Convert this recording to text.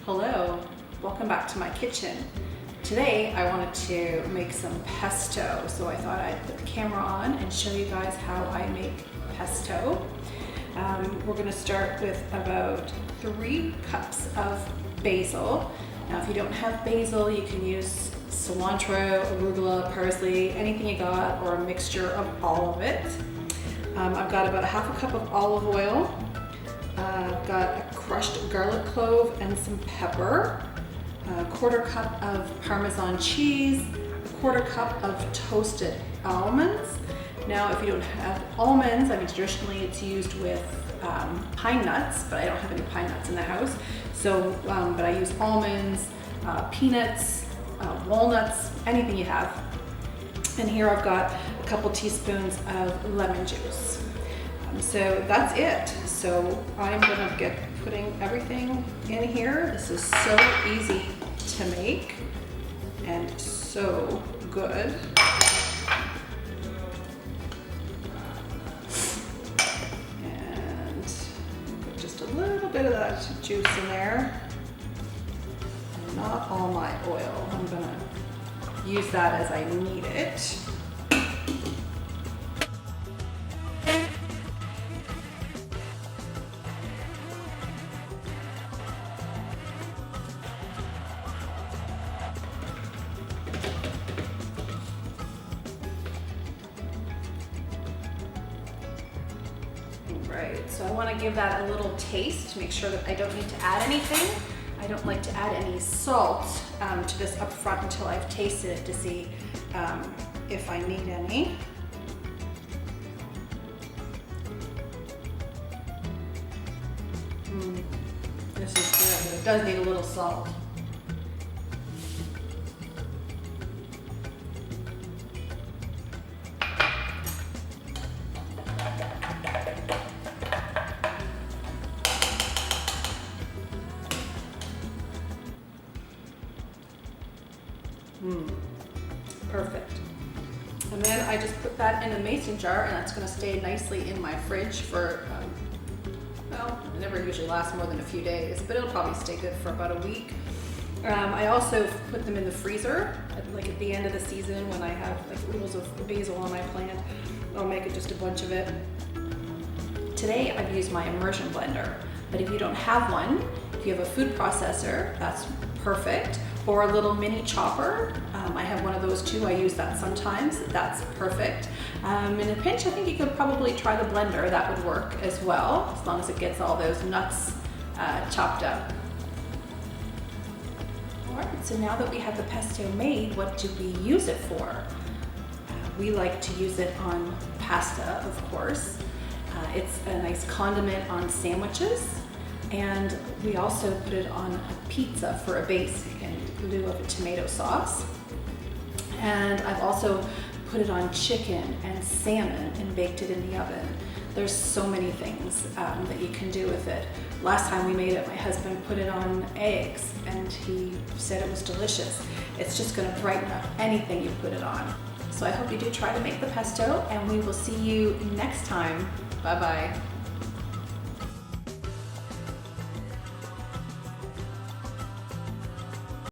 Hello, welcome back to my kitchen. Today I wanted to make some pesto, so I thought I'd put the camera on and show you guys how I make pesto. We're going to start with about 3 cups of basil. Now if you don't have basil, you can use cilantro, arugula, parsley, anything you got, or a mixture of all of it. I've got about 1/2 cup of olive oil. I've got a crushed garlic clove and some pepper, a 1/4 cup of Parmesan cheese, a 1/4 cup of toasted almonds. Now, if you don't have almonds, I mean, traditionally it's used with pine nuts, but I don't have any pine nuts in the house. So, but I use almonds, peanuts, walnuts, anything you have. And here I've got a couple teaspoons of lemon juice. So that's it. So I'm gonna get putting everything in here. This is so easy to make and so good. And put just a little bit of that juice in there. Not all my oil. I'm gonna use that as I need it. Right, so I want to give that a little taste to make sure that I don't need to add anything. I don't like to add any salt to this up front until I've tasted it to see if I need any. This is good, but it does need a little salt. Perfect. And then I just put that in a mason jar, and that's going to stay nicely in my fridge for, well, it never usually lasts more than a few days, but it'll probably stay good for about a week. I also put them in the freezer, like at the end of the season when I have like oodles of basil on my plant. I'll make it just a bunch of it. Today I've used my immersion blender, but if you don't have one, if you have a food processor, that's perfect. Or a little mini chopper. I have one of those too. I use that sometimes. That's perfect. In a pinch, I think you could probably try the blender. That would work as well, as long as it gets all those nuts chopped up. All right, so now that we have the pesto made, what do we use it for? We like to use it on pasta, of course. It's a nice condiment on sandwiches. And we also put it on a pizza for a base in lieu of a tomato sauce. And I've also put it on chicken and salmon and baked it in the oven. There's so many things that you can do with it. Last time we made it, my husband put it on eggs and he said it was delicious. It's just gonna brighten up anything you put it on. So I hope you do try to make the pesto, and we will see you next time. Bye-bye.